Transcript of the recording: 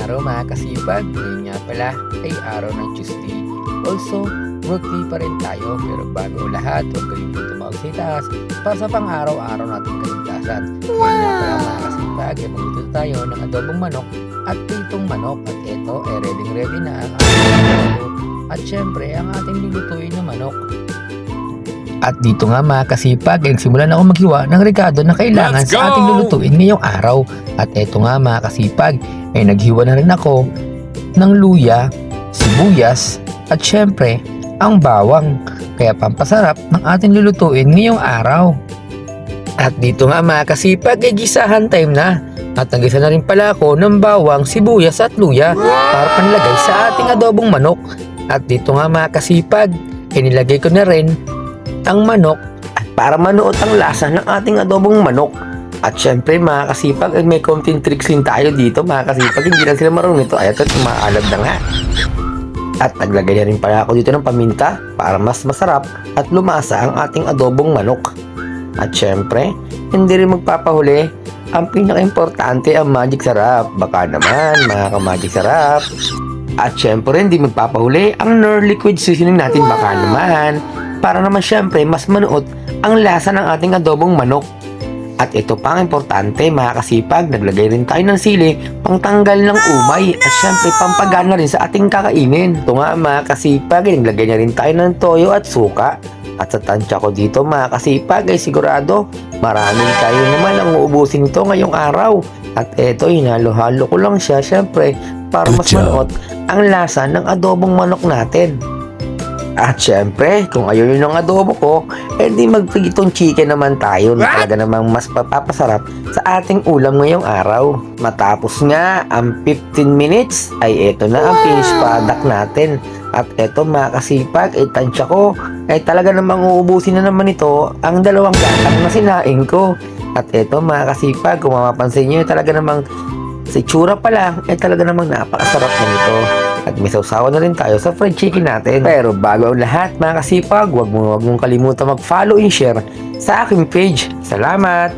araw mga kasipag. Ngayon nga pala ay araw ng Tuesday. Also, workday pa rin tayo. Pero bago lahat, huwag kalimutan tumawag sa itaas para sa pang-araw-araw nating kaligtasan. Ngayon nga pala mga kasipag, ay magluto tayo ng adobong manok at pritong manok. At ito ay ready na ang ating adobo. At syempre, ang ating lulutuin na manok. At dito nga mga kasipag, nagsimulan ako maghiwa ng rekado na kailangan sa ating lulutuin ngayong araw. At eto nga mga kasipag, ay naghiwa na rin ako ng luya, sibuyas, at syempre, ang bawang. Kaya pampasarap ng ating lulutuin ngayong araw. At dito nga mga kasipag, ay gisahan time na. At nagisa na rin pala ako ng bawang, sibuyas at luya para panlagay sa ating adobong manok. At dito nga mga kasipag, ay nilagay ko na rin ang manok at para manuot ang lasa ng ating adobong manok. At syempre mga kasipag, ay may konting tricks rin tayo dito mga kasipag. Hindi lang sila marunong ito. Ay ito, maalab na nga. At naglagay na rin pala ako dito ng paminta para mas masarap at lumasa ang ating adobong manok. At syempre, hindi rin magpapahuli. Ang pinaka-importante ang magic sarap. Baka naman mga ka-magic sarap. At syempre, hindi magpapahuli ang Knorr liquid seasoning natin. Baka naman, para naman syempre mas manuot ang lasa ng ating adobong manok. At ito pa ang importante mga kasipag, naglagay rin tayo ng sili pang tanggal ng umay at syempre pampagana rin sa ating kakainin. Ito nga mga kasipag, naglagay na rin tayo ng toyo at suka. At sa tansya ko dito mga kasipag ay sigurado maraming kayo naman ang uubusin ito ngayong araw. At ito, hinalo-halo ko lang siya syempre para mas manuot ang lasa ng adobong manok natin. At syempre, kung ayaw nyo ng adobo ko, di magpritong chicken naman tayo na talaga namang mas papasarap sa ating ulam ngayong araw. Matapos nga ang 15 minutes, ay eto na ang finished product natin. At eto mga kasipag, tansya ko, ay talaga namang uubusin na naman ito ang dalawang gatang na sinain ko. At eto mga kasipag, kung mapapansin nyo, talaga namang sa itsura pa lang, talaga namang napakasarap na ito. At may sausawan na rin tayo sa fried chicken natin. Pero bago ang lahat mga kasipag, huwag mong kalimutan mag-follow and share sa aking page. Salamat!